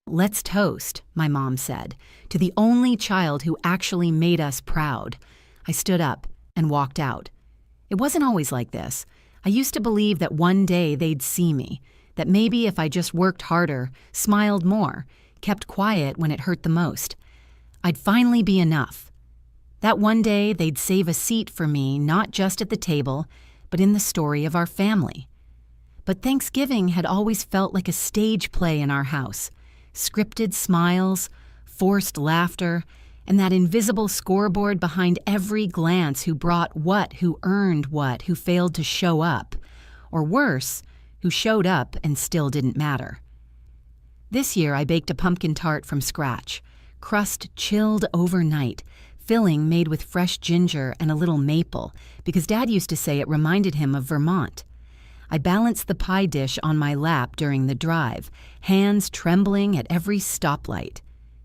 "Let's toast," my mom said, "to the only child who actually made us proud." I stood up and walked out. It wasn't always like this. I used to believe that one day they'd see me, that maybe if I just worked harder, smiled more, kept quiet when it hurt the most, I'd finally be enough. That one day they'd save a seat for me, not just at the table, but in the story of our family. But Thanksgiving had always felt like a stage play in our house. Scripted smiles, forced laughter, and that invisible scoreboard behind every glance who brought what, who earned what, who failed to show up. Or worse, who showed up and still didn't matter. This year I baked a pumpkin tart from scratch, crust chilled overnight, filling made with fresh ginger and a little maple, because Dad used to say it reminded him of Vermont. I balanced the pie dish on my lap during the drive, hands trembling at every stoplight.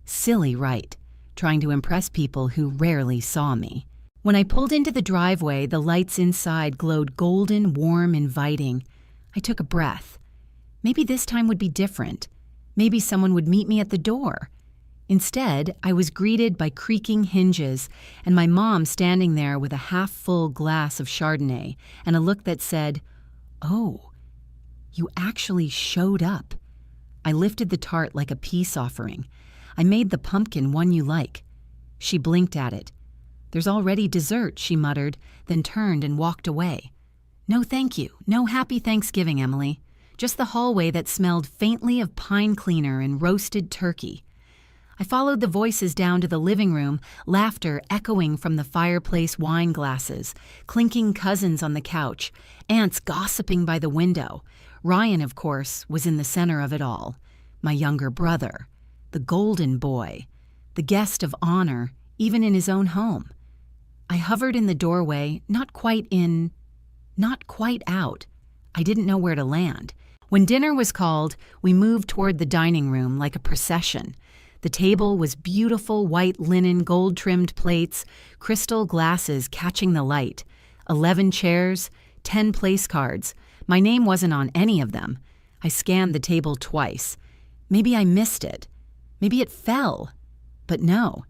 Silly right, trying to impress people who rarely saw me. When I pulled into the driveway, the lights inside glowed golden, warm, inviting. I took a breath. Maybe this time would be different. Maybe someone would meet me at the door. Instead, I was greeted by creaking hinges and my mom standing there with a half-full glass of Chardonnay and a look that said, "Oh, you actually showed up." I lifted the tart like a peace offering. "I made the pumpkin one you like." She blinked at it. "There's already dessert," she muttered, then turned and walked away. "No thank you. No happy Thanksgiving, Emily. Just the hallway that smelled faintly of pine cleaner and roasted turkey." I followed the voices down to the living room, laughter echoing from the fireplace wine glasses, clinking cousins on the couch, aunts gossiping by the window. Ryan, of course, was in the center of it all. My younger brother, the golden boy, the guest of honor, even in his own home. I hovered in the doorway, not quite in, not quite out. I didn't know where to land. When dinner was called, we moved toward the dining room like a procession. The table was beautiful white linen, gold-trimmed plates, crystal glasses catching the light. 11 chairs, 10 place cards. My name wasn't on any of them. I scanned the table twice. Maybe I missed it. Maybe it fell. But no,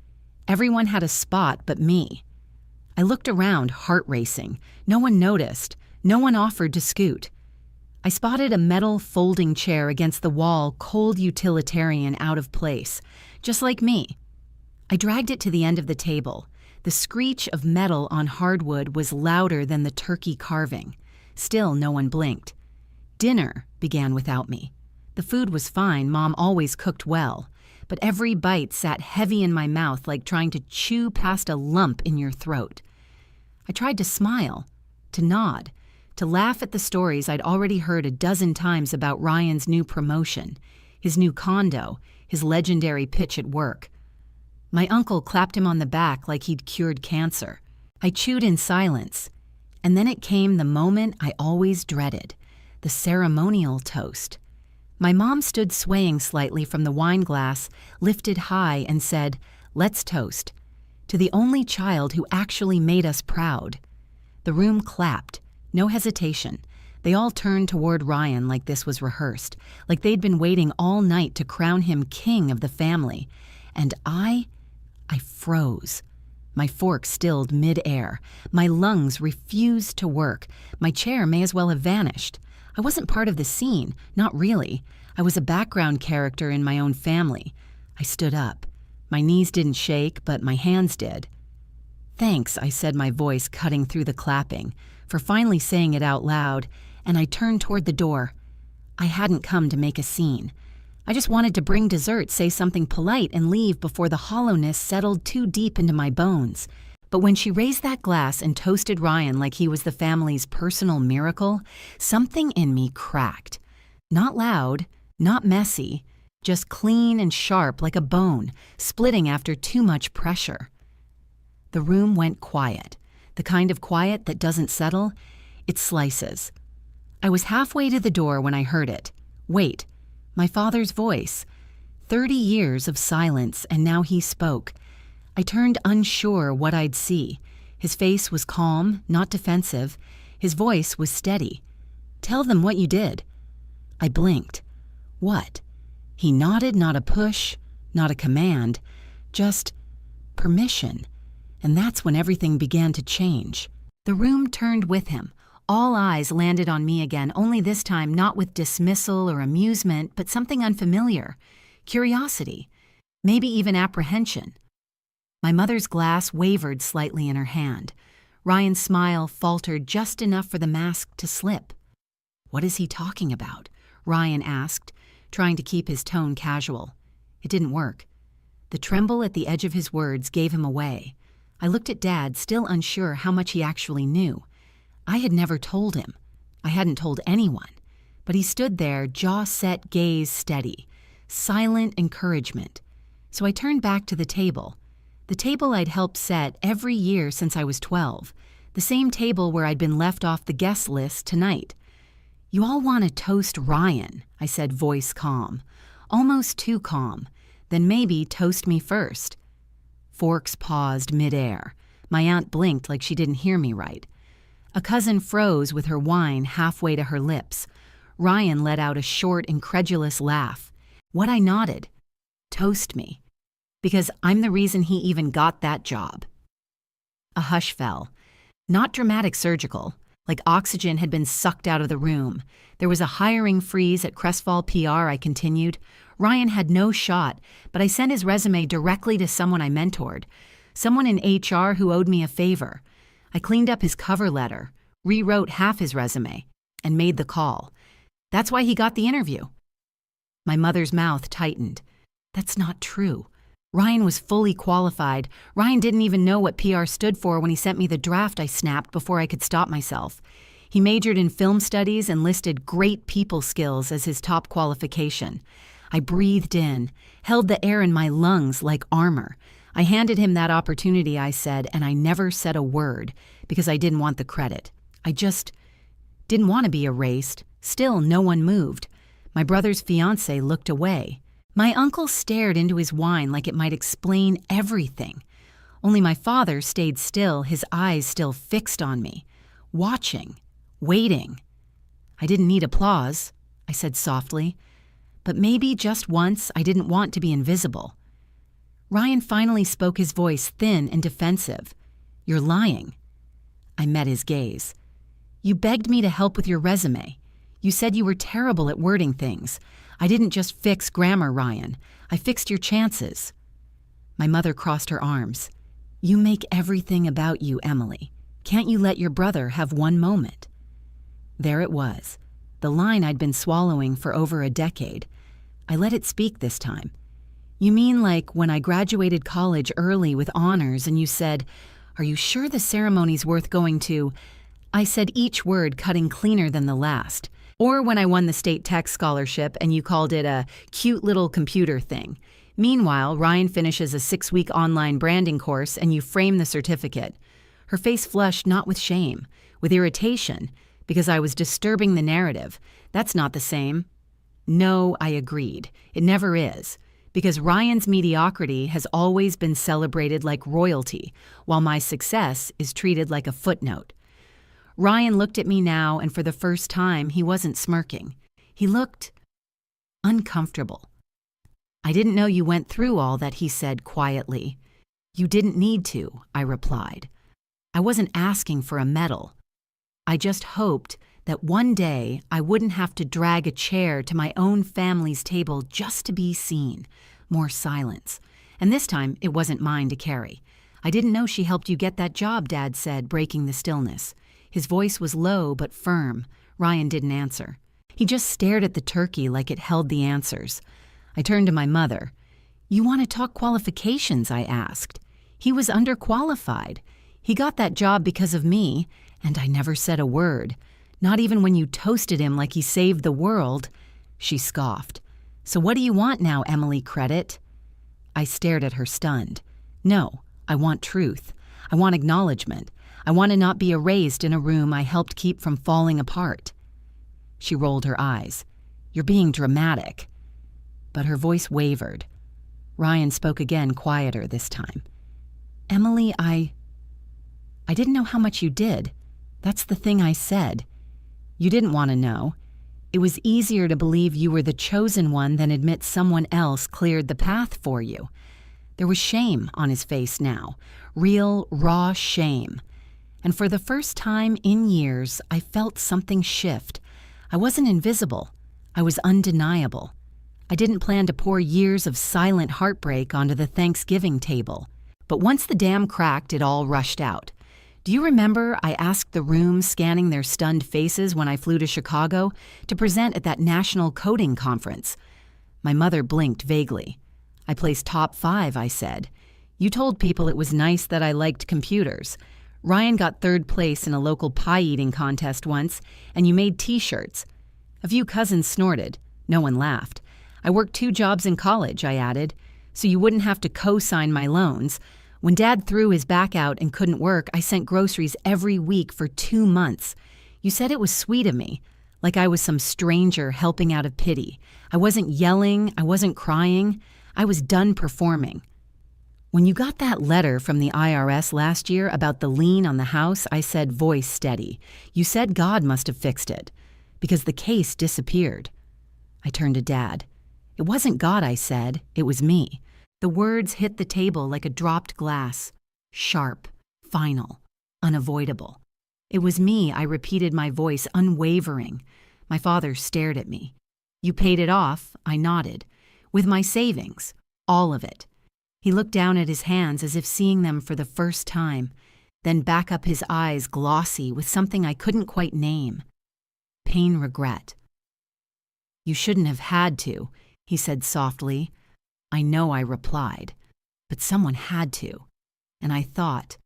everyone had a spot but me. I looked around, heart racing. No one noticed. No one offered to scoot. I spotted a metal folding chair against the wall, cold utilitarian, out of place, just like me. I dragged it to the end of the table. The screech of metal on hardwood was louder than the turkey carving. Still, no one blinked. Dinner began without me. The food was fine, Mom always cooked well, but every bite sat heavy in my mouth like trying to chew past a lump in your throat. I tried to smile, to nod, to laugh at the stories I'd already heard a dozen times about Ryan's new promotion, his new condo, his legendary pitch at work. My uncle clapped him on the back like he'd cured cancer. I chewed in silence, and then it came the moment I always dreaded, the ceremonial toast. My mom stood swaying slightly from the wine glass, lifted high, and said, "Let's toast, to the only child who actually made us proud." The room clapped. No hesitation. They all turned toward Ryan like this was rehearsed, like they'd been waiting all night to crown him king of the family. And I froze. My fork stilled mid-air. My lungs refused to work. My chair may as well have vanished. I wasn't part of the scene, not really. I was a background character in my own family. I stood up. My knees didn't shake, but my hands did. "Thanks," I said, my voice cutting through the clapping, for finally saying it out loud, and I turned toward the door. I hadn't come to make a scene. I just wanted to bring dessert, say something polite, and leave before the hollowness settled too deep into my bones. But when she raised that glass and toasted Ryan like he was the family's personal miracle, something in me cracked. Not loud, not messy, just clean and sharp like a bone, splitting after too much pressure. The room went quiet. The kind of quiet that doesn't settle, it slices. I was halfway to the door when I heard it. Wait, my father's voice. 30 years of silence, and now he spoke. I turned unsure what I'd see. His face was calm, not defensive. His voice was steady. "Tell them what you did." I blinked. What? He nodded, not a push, not a command, just permission. And that's when everything began to change. The room turned with him. All eyes landed on me again, only this time not with dismissal or amusement, but something unfamiliar. Curiosity, maybe even apprehension. My mother's glass wavered slightly in her hand. Ryan's smile faltered just enough for the mask to slip. "What is he talking about?" Ryan asked, trying to keep his tone casual. It didn't work. The tremble at the edge of his words gave him away. I looked at Dad, still unsure how much he actually knew. I had never told him. I hadn't told anyone. But he stood there, jaw set, gaze steady. Silent encouragement. So I turned back to the table I'd helped set every year since I was 12, the same table where I'd been left off the guest list tonight. "You all want to toast Ryan," I said, voice calm. Almost too calm. "Then maybe toast me first." Forks paused midair. My aunt blinked like she didn't hear me right. A cousin froze with her wine halfway to her lips. Ryan let out a short, incredulous laugh. What I nodded. "Toast me. Because I'm the reason he even got that job." A hush fell. Not dramatic surgical, like oxygen had been sucked out of the room. There was a hiring freeze at Crestfall PR, I continued. Ryan had no shot, but I sent his resume directly to someone I mentored, someone in HR who owed me a favor. I cleaned up his cover letter, rewrote half his resume, and made the call. That's why he got the interview. My mother's mouth tightened. That's not true. Ryan was fully qualified. Ryan didn't even know what PR stood for when he sent me the draft I snapped before I could stop myself. He majored in film studies and listed great people skills as his top qualification. I breathed in, held the air in my lungs like armor. I handed him that opportunity, I said, and I never said a word because I didn't want the credit. I just didn't want to be erased. Still, no one moved. My brother's fiancé looked away. My uncle stared into his wine like it might explain everything. Only my father stayed still, his eyes still fixed on me, watching, waiting. I didn't need applause, I said softly, but maybe just once I didn't want to be invisible. Ryan finally spoke, his voice thin and defensive. "You're lying." I met his gaze. "You begged me to help with your resume. You said you were terrible at wording things. I didn't just fix grammar, Ryan. I fixed your chances." My mother crossed her arms. "You make everything about you, Emily. Can't you let your brother have one moment?" There it was, the line I'd been swallowing for over a decade. I let it speak this time. "You mean like when I graduated college early with honors and you said, 'Are you sure the ceremony's worth going to?' I said each word cutting cleaner than the last. Or when I won the state tech scholarship and you called it a cute little computer thing. Meanwhile, Ryan finishes a 6-week online branding course and you frame the certificate." Her face flushed not with shame, with irritation, because I was disturbing the narrative. "That's not the same." "No," I agreed. "It never is. Because Ryan's mediocrity has always been celebrated like royalty, while my success is treated like a footnote." Ryan looked at me now, and for the first time, he wasn't smirking. He looked uncomfortable. "I didn't know you went through all that," he said quietly. "You didn't need to," I replied. I wasn't asking for a medal. I just hoped that one day I wouldn't have to drag a chair to my own family's table just to be seen. More silence. And this time, it wasn't mine to carry. "I didn't know she helped you get that job," Dad said, breaking the stillness. His voice was low but firm. Ryan didn't answer. He just stared at the turkey like it held the answers. I turned to my mother. "You want to talk qualifications?" I asked. "He was underqualified. He got that job because of me, and I never said a word. Not even when you toasted him like he saved the world." She scoffed. "So what do you want now, Emily Credit?" I stared at her stunned. "No, I want truth. I want acknowledgement. I want to not be erased in a room I helped keep from falling apart." She rolled her eyes. "You're being dramatic." But her voice wavered. Ryan spoke again, quieter this time. "Emily, I didn't know how much you did. That's the thing I said. You didn't want to know. It was easier to believe you were the chosen one than admit someone else cleared the path for you. There was shame on his face now, real, raw shame. And for the first time in years, I felt something shift. I wasn't invisible. I was undeniable. I didn't plan to pour years of silent heartbreak onto the Thanksgiving table. But once the dam cracked, it all rushed out. Do you remember I asked the room scanning their stunned faces when I flew to Chicago to present at that national coding conference? My mother blinked vaguely. I placed top 5, I said. You told people it was nice that I liked computers. Ryan got 3rd place in a local pie-eating contest once, and you made T-shirts. A few cousins snorted. No one laughed. I worked 2 jobs in college, I added, so you wouldn't have to co-sign my loans. When Dad threw his back out and couldn't work, I sent groceries every week for 2 months. You said it was sweet of me, like I was some stranger helping out of pity. I wasn't yelling, I wasn't crying. I was done performing. When you got that letter from the IRS last year about the lien on the house, I said, voice steady. You said God must have fixed it, because the case disappeared. I turned to Dad. It wasn't God, I said. It was me. The words hit the table like a dropped glass. Sharp, final, unavoidable. It was me, I repeated, my voice unwavering. My father stared at me. You paid it off, I nodded. With my savings, all of it. He looked down at his hands as if seeing them for the first time, then back up his eyes glossy with something I couldn't quite name. Pain, regret. You shouldn't have had to, he said softly. I know, I replied, but someone had to, and I thought,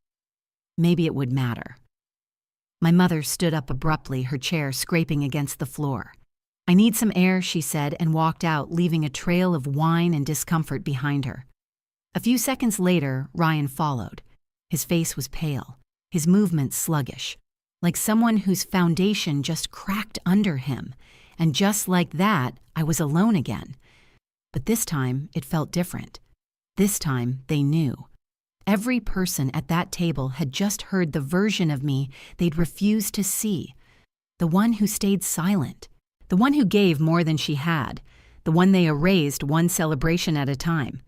maybe it would matter. My mother stood up abruptly, her chair scraping against the floor. I need some air, she said, and walked out, leaving a trail of whine and discomfort behind her. A few seconds later, Ryan followed. His face was pale, his movements sluggish, like someone whose foundation just cracked under him, and just like that, I was alone again. But this time, it felt different. This time, they knew. Every person at that table had just heard the version of me they'd refused to see. The one who stayed silent. The one who gave more than she had. The one they erased one celebration at a time.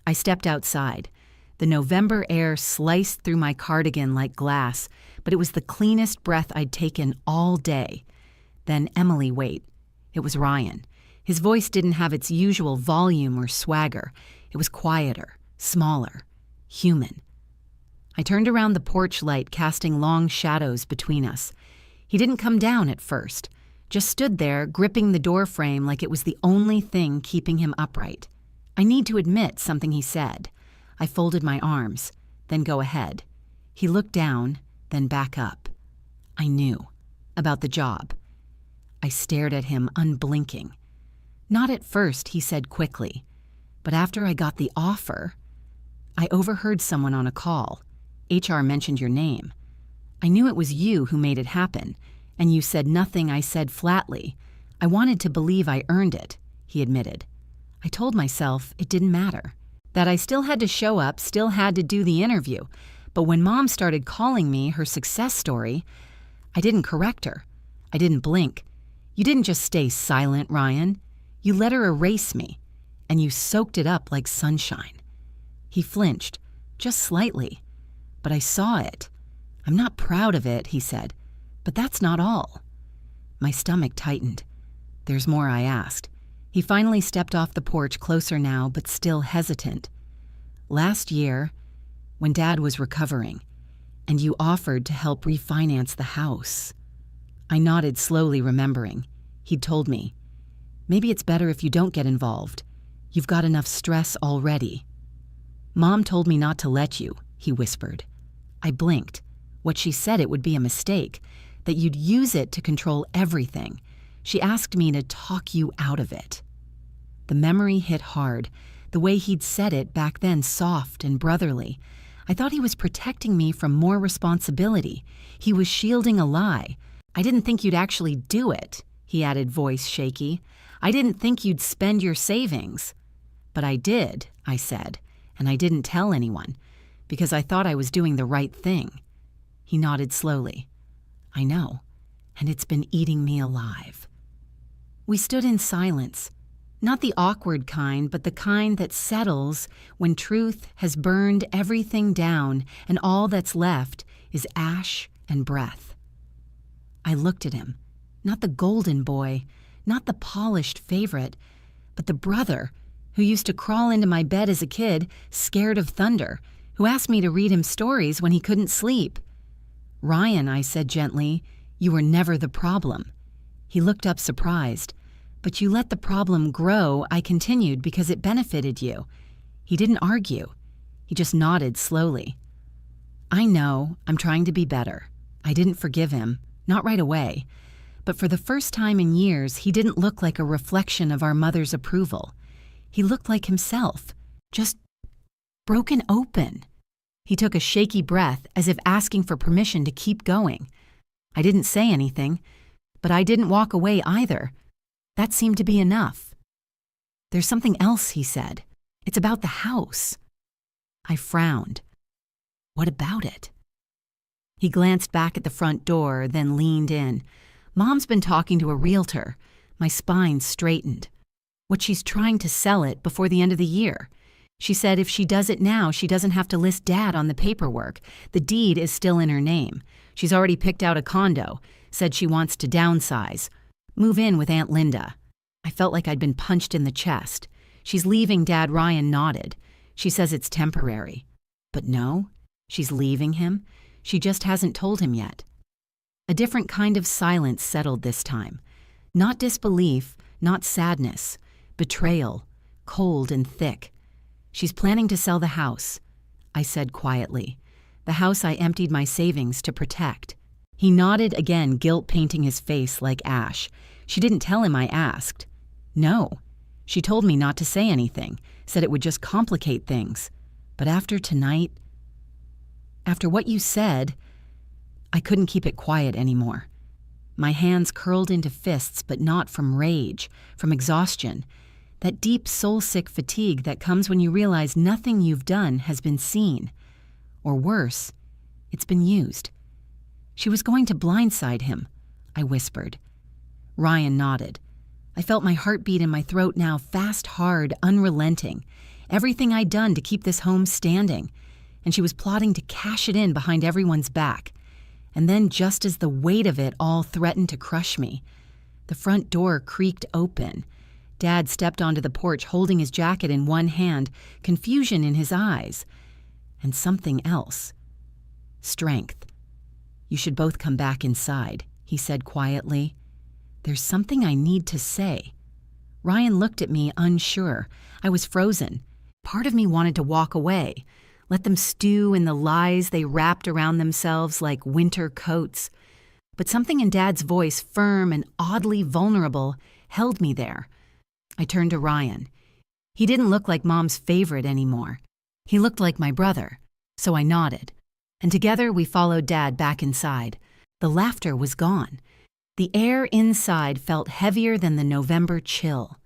I stepped outside. The November air sliced through my cardigan like glass, but it was the cleanest breath I'd taken all day. Then Emily, wait. It was Ryan. His voice didn't have its usual volume or swagger. It was quieter, smaller, human. I turned around the porch light, casting long shadows between us. He didn't come down at first, just stood there, gripping the door frame like it was the only thing keeping him upright. I need to admit something he said. I folded my arms, then go ahead. He looked down, then back up. I knew. About the job. I stared at him, unblinking. Not at first, he said quickly. But after I got the offer, I overheard someone on a call. HR mentioned your name. I knew it was you who made it happen, and you said nothing I said flatly. I wanted to believe I earned it, he admitted. I told myself it didn't matter, that I still had to show up, still had to do the interview. But when Mom started calling me her success story, I didn't correct her. I didn't blink. You didn't just stay silent, Ryan. You let her erase me, and you soaked it up like sunshine. He flinched, just slightly, but I saw it. I'm not proud of it, he said, but that's not all. My stomach tightened. There's more, I asked. He finally stepped off the porch, closer now, but still hesitant. Last year, when Dad was recovering, and you offered to help refinance the house. I nodded slowly, remembering. He'd told me, maybe it's better if you don't get involved. You've got enough stress already. Mom told me not to let you, he whispered. I blinked. What she said, it would be a mistake, that you'd use it to control everything. She asked me to talk you out of it. The memory hit hard, the way he'd said it back then, soft and brotherly. I thought he was protecting me from more responsibility. He was shielding a lie. I didn't think you'd actually do it, he added, voice shaky. I didn't think you'd spend your savings. But I did, I said, and I didn't tell anyone, because I thought I was doing the right thing. He nodded slowly. I know, and it's been eating me alive. We stood in silence. Not the awkward kind, but the kind that settles when truth has burned everything down and all that's left is ash and breath. I looked at him, not the golden boy, not the polished favorite, but the brother who used to crawl into my bed as a kid, scared of thunder, who asked me to read him stories when he couldn't sleep. "Ryan," I said gently, "you were never the problem." He looked up surprised. "But you let the problem grow," I continued, "because it benefited you." He didn't argue. He just nodded slowly. "I know, I'm trying to be better." I didn't forgive him, not right away. But for the first time in years, he didn't look like a reflection of our mother's approval. He looked like himself, just broken open. He took a shaky breath as if asking for permission to keep going. I didn't say anything, but I didn't walk away either. That seemed to be enough. "There's something else," he said. "It's about the house." I frowned. "What about it?" He glanced back at the front door, then leaned in. "Mom's been talking to a realtor." My spine straightened. "What, she's trying to sell it before the end of the year. She said if she does it now, she doesn't have to list Dad on the paperwork. The deed is still in her name. She's already picked out a condo, said she wants to downsize. Move in with Aunt Linda." I felt like I'd been punched in the chest. "She's leaving Dad." Ryan nodded. "She says it's temporary." But no, she's leaving him. She just hasn't told him yet. A different kind of silence settled this time. Not disbelief, not sadness. Betrayal, cold and thick. "She's planning to sell the house," I said quietly. "The house I emptied my savings to protect." He nodded again, guilt painting his face like ash. "She didn't tell him I asked." "No. She told me not to say anything, said it would just complicate things. But after tonight, after what you said," I couldn't keep it quiet anymore. My hands curled into fists, but not from rage, from exhaustion. That deep soul-sick fatigue that comes when you realize nothing you've done has been seen. Or worse, it's been used. "She was going to blindside him," I whispered. Ryan nodded. I felt my heartbeat in my throat now, fast, hard, unrelenting. Everything I'd done to keep this home standing. And she was plotting to cash it in behind everyone's back. And then, just as the weight of it all threatened to crush me, the front door creaked open. Dad stepped onto the porch holding his jacket in one hand, confusion in his eyes. And something else. Strength. "You should both come back inside," he said quietly. "There's something I need to say." Ryan looked at me, unsure. I was frozen. Part of me wanted to walk away, let them stew in the lies they wrapped around themselves like winter coats. But something in Dad's voice, firm and oddly vulnerable, held me there. I turned to Ryan. He didn't look like Mom's favorite anymore. He looked like my brother, so I nodded. And together we followed Dad back inside. The laughter was gone. The air inside felt heavier than the November chill.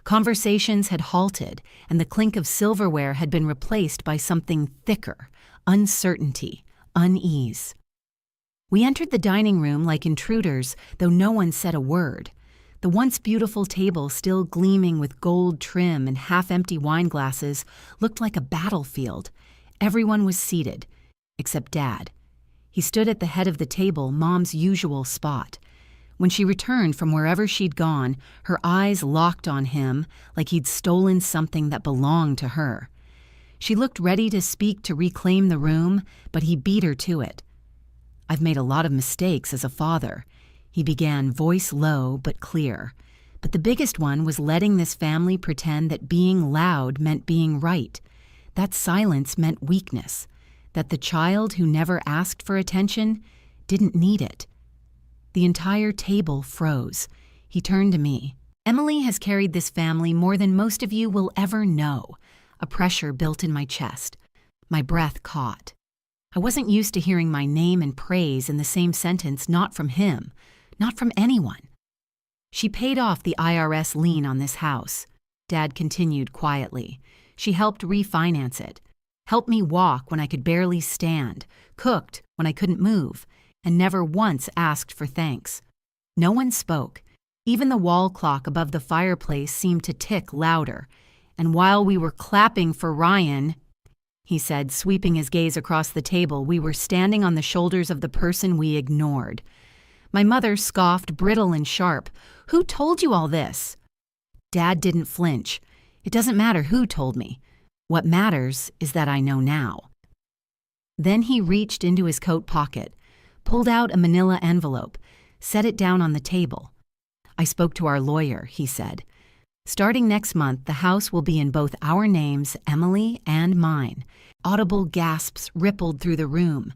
Conversations had halted, and the clink of silverware had been replaced by something thicker, uncertainty, unease. We entered the dining room like intruders, though no one said a word. The once beautiful table, still gleaming with gold trim and half-empty wine glasses, looked like a battlefield. Everyone was seated, except Dad. He stood at the head of the table, Mom's usual spot. When she returned from wherever she'd gone, her eyes locked on him like he'd stolen something that belonged to her. She looked ready to speak to reclaim the room, but he beat her to it. "I've made a lot of mistakes as a father," he began, voice low but clear. But the biggest one was letting this family pretend that being loud meant being right, that silence meant weakness, that the child who never asked for attention didn't need it. The entire table froze. He turned to me. "Emily has carried this family more than most of you will ever know." A pressure built in my chest. My breath caught. I wasn't used to hearing my name and praise in the same sentence, not from him, not from anyone. "She paid off the IRS lien on this house," Dad continued quietly. "She helped refinance it, helped me walk when I could barely stand, cooked when I couldn't move, and never once asked for thanks. No one spoke. Even the wall clock above the fireplace seemed to tick louder. And while we were clapping for Ryan, he said, sweeping his gaze across the table, we were standing on the shoulders of the person we ignored. My mother scoffed, brittle and sharp. "Who told you all this?" Dad didn't flinch. "It doesn't matter who told me. What matters is that I know now." Then he reached into his coat pocket, pulled out a manila envelope, set it down on the table. "I spoke to our lawyer," he said. "Starting next month, the house will be in both our names, Emily and mine." Audible gasps rippled through the room.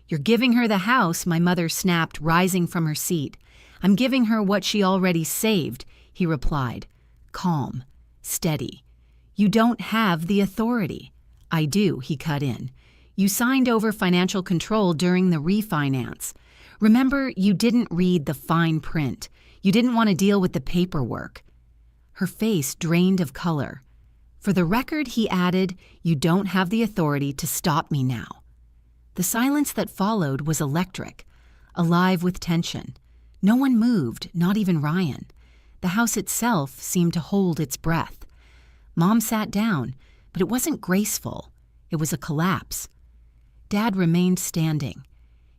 "You're giving her the house," my mother snapped, rising from her seat. "I'm giving her what she already saved," he replied, calm, steady. "You don't have the authority." "I do," he cut in. "You signed over financial control during the refinance. Remember, you didn't read the fine print. You didn't want to deal with the paperwork." Her face drained of color. "For the record," he added, "you don't have the authority to stop me now." The silence that followed was electric, alive with tension. No one moved, not even Ryan. The house itself seemed to hold its breath. Mom sat down, but it wasn't graceful. It was a collapse. Dad remained standing.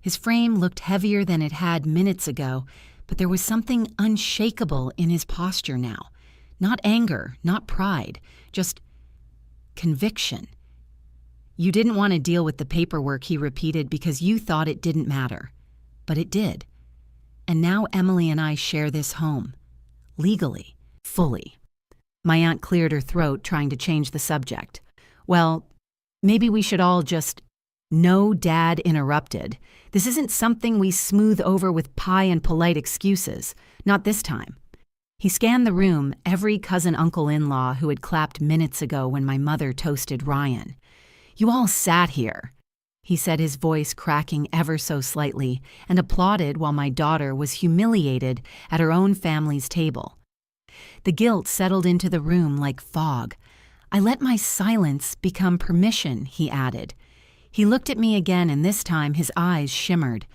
His frame looked heavier than it had minutes ago, but there was something unshakable in his posture now. Not anger, not pride, just conviction. "You didn't want to deal with the paperwork," he repeated, "because you thought it didn't matter. But it did. And now Emily and I share this home. Legally. Fully." My aunt cleared her throat, trying to change the subject. "Well, maybe we should all just—" "No," Dad interrupted. "This isn't something we smooth over with pie and polite excuses. Not this time." He scanned the room, every cousin-uncle-in-law who had clapped minutes ago when my mother toasted Ryan. "You all sat here," he said, his voice cracking ever so slightly, and applauded while my daughter was humiliated at her own family's table. The guilt settled into the room like fog. "I let my silence become permission," he added. He looked at me again, and this time his eyes shimmered.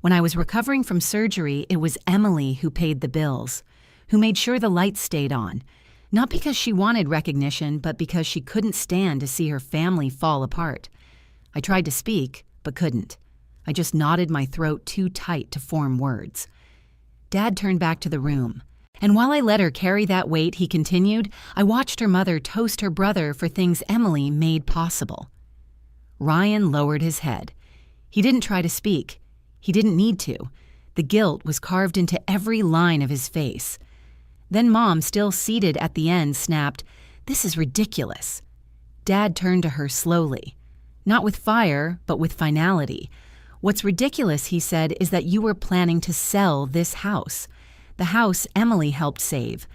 "When I was recovering from surgery, it was Emily who paid the bills, who made sure the lights stayed on. Not because she wanted recognition, but because she couldn't stand to see her family fall apart. I tried to speak, but couldn't. I just knotted my throat too tight to form words." Dad turned back to the room. "And while I let her carry that weight," he continued, "I watched her mother toast her brother for things Emily made possible." Ryan lowered his head. He didn't try to speak. He didn't need to. The guilt was carved into every line of his face. Then Mom, still seated at the end, snapped, "This is ridiculous." Dad turned to her slowly. Not with fire, but with finality. "What's ridiculous," he said, "is that you were planning to sell this house. The house Emily helped save.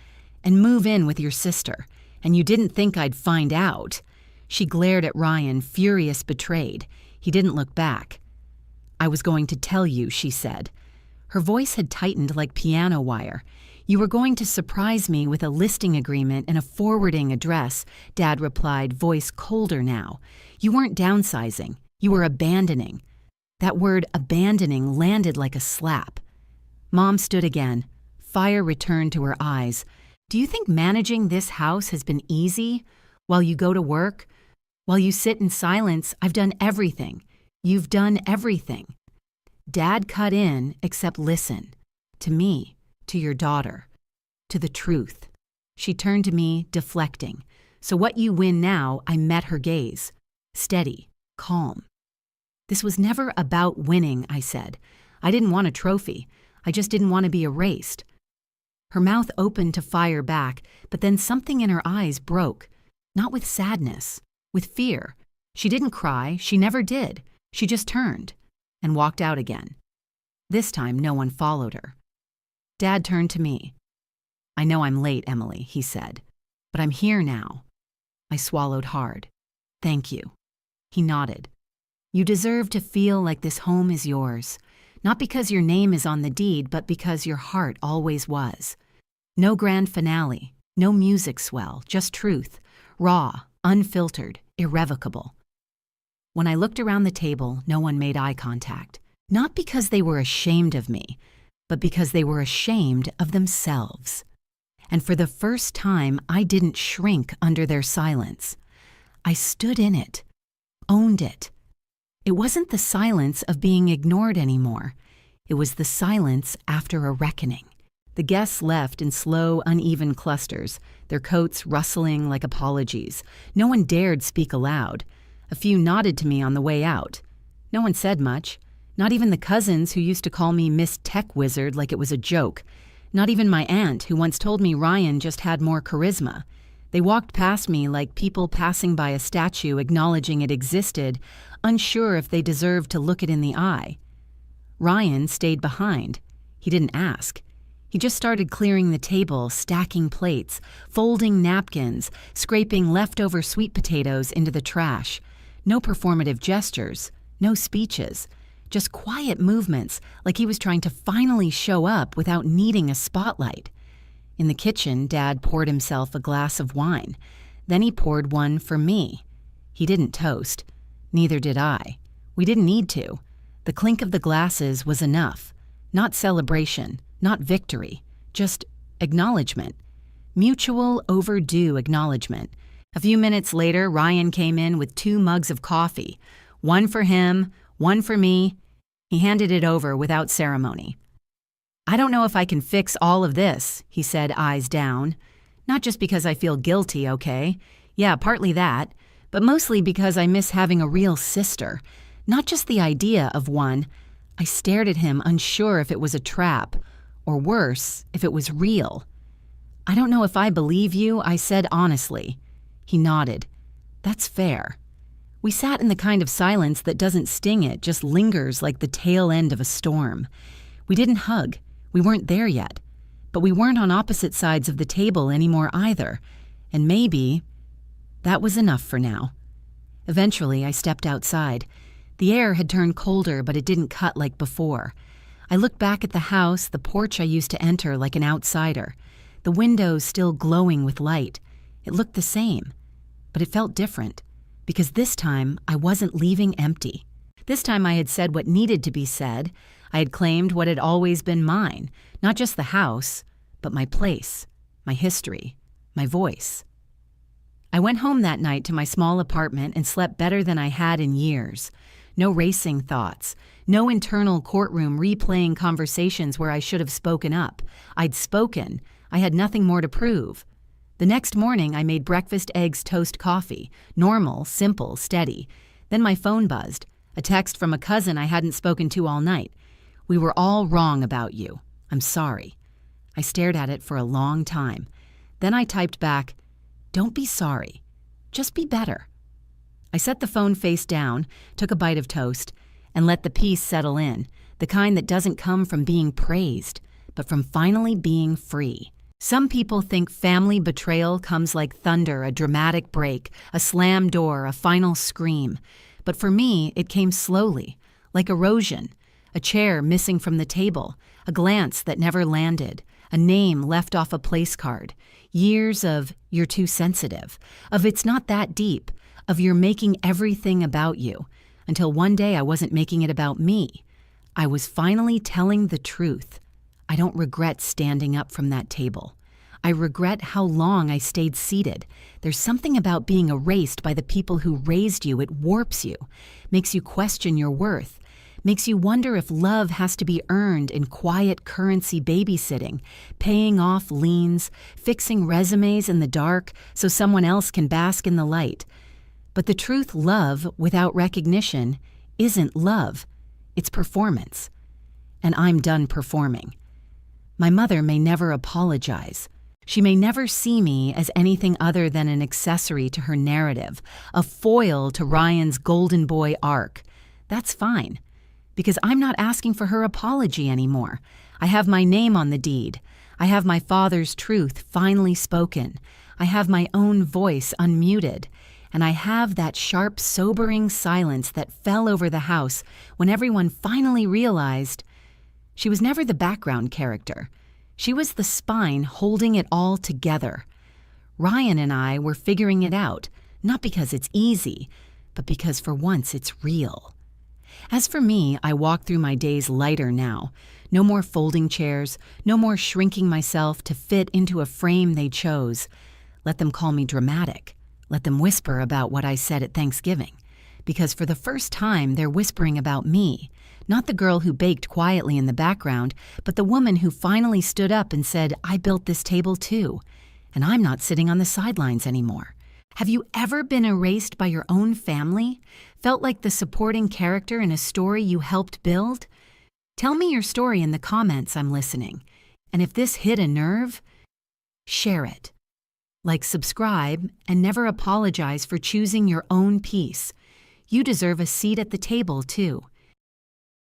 And move in with your sister. And you didn't think I'd find out." She glared at Ryan, furious, betrayed. He didn't look back. "I was going to tell you," she said. Her voice had tightened like piano wire. "You were going to surprise me with a listing agreement and a forwarding address," Dad replied, voice colder now. "You weren't downsizing. You were abandoning." That word abandoning landed like a slap. Mom stood again. Fire returned to her eyes. "Do you think managing this house has been easy? While you go to work? While you sit in silence? I've done everything. You've done everything." Dad cut in, except listen. "To me. To your daughter. To the truth." She turned to me, deflecting. "So what you win now," I met her gaze. Steady, calm. "This was never about winning," I said. "I didn't want a trophy. I just didn't want to be erased." Her mouth opened to fire back, but then something in her eyes broke. Not with sadness, with fear. She didn't cry. She never did. She just turned and walked out again. This time, no one followed her. Dad turned to me. "I know I'm late, Emily," he said, "but I'm here now." I swallowed hard. "Thank you." He nodded. "You deserve to feel like this home is yours, not because your name is on the deed, but because your heart always was. No grand finale, no music swell, just truth, raw, unfiltered, irrevocable." When I looked around the table, no one made eye contact. Not because they were ashamed of me, but because they were ashamed of themselves. And for the first time, I didn't shrink under their silence. I stood in it, owned it. It wasn't the silence of being ignored anymore. It was the silence after a reckoning. The guests left in slow, uneven clusters, their coats rustling like apologies. No one dared speak aloud. A few nodded to me on the way out. No one said much. Not even the cousins who used to call me Miss Tech Wizard like it was a joke. Not even my aunt who once told me Ryan just had more charisma. They walked past me like people passing by a statue acknowledging it existed, unsure if they deserved to look it in the eye. Ryan stayed behind. He didn't ask. He just started clearing the table, stacking plates, folding napkins, scraping leftover sweet potatoes into the trash. No performative gestures, no speeches, just quiet movements like he was trying to finally show up without needing a spotlight. In the kitchen, Dad poured himself a glass of wine. Then he poured one for me. He didn't toast. Neither did I. We didn't need to. The clink of the glasses was enough. Not celebration, not victory, just acknowledgement. Mutual, overdue acknowledgement. A few minutes later, Ryan came in with 2 mugs of coffee. One for him, one for me. He handed it over without ceremony. "I don't know if I can fix all of this," he said, eyes down. "Not just because I feel guilty, okay? Yeah, partly that, but mostly because I miss having a real sister. Not just the idea of one." I stared at him, unsure if it was a trap, or worse, if it was real. "I don't know if I believe you," I said honestly. He nodded. "That's fair." We sat in the kind of silence that doesn't sting, it just lingers like the tail end of a storm. We didn't hug. We weren't there yet. But we weren't on opposite sides of the table anymore either. And maybe that was enough for now. Eventually, I stepped outside. The air had turned colder, but it didn't cut like before. I looked back at the house, the porch I used to enter like an outsider. The windows still glowing with light. It looked the same, but it felt different. Because this time, I wasn't leaving empty. This time I had said what needed to be said. I had claimed what had always been mine, not just the house, but my place, my history, my voice. I went home that night to my small apartment and slept better than I had in years. No racing thoughts, no internal courtroom replaying conversations where I should have spoken up. I'd spoken. I had nothing more to prove. The next morning, I made breakfast, eggs, toast, coffee. Normal, simple, steady. Then my phone buzzed. A text from a cousin I hadn't spoken to all night. "We were all wrong about you. I'm sorry." I stared at it for a long time. Then I typed back, "Don't be sorry. Just be better." I set the phone face down, took a bite of toast, and let the peace settle in, the kind that doesn't come from being praised, but from finally being free. Some people think family betrayal comes like thunder, a dramatic break, a slam door, a final scream. But for me, it came slowly, like erosion, a chair missing from the table, a glance that never landed, a name left off a place card, years of "you're too sensitive," of "it's not that deep," of "you're making everything about you," until one day I wasn't making it about me. I was finally telling the truth. I don't regret standing up from that table. I regret how long I stayed seated. There's something about being erased by the people who raised you. It warps you, makes you question your worth, makes you wonder if love has to be earned in quiet currency babysitting, paying off liens, fixing resumes in the dark so someone else can bask in the light. But the truth, love without recognition isn't love. It's performance. And I'm done performing. My mother may never apologize. She may never see me as anything other than an accessory to her narrative, a foil to Ryan's golden boy arc. That's fine, because I'm not asking for her apology anymore. I have my name on the deed. I have my father's truth finally spoken. I have my own voice unmuted. And I have that sharp, sobering silence that fell over the house when everyone finally realized she was never the background character. She was the spine holding it all together. Ryan and I were figuring it out, not because it's easy, but because for once it's real. As for me, I walk through my days lighter now. No more folding chairs, no more shrinking myself to fit into a frame they chose. Let them call me dramatic. Let them whisper about what I said at Thanksgiving. Because for the first time, they're whispering about me. Not the girl who baked quietly in the background, but the woman who finally stood up and said, "I built this table too. And I'm not sitting on the sidelines anymore." Have you ever been erased by your own family? Felt like the supporting character in a story you helped build? Tell me your story in the comments. I'm listening. And if this hit a nerve, share it. Like, subscribe, and never apologize for choosing your own peace. You deserve a seat at the table, too.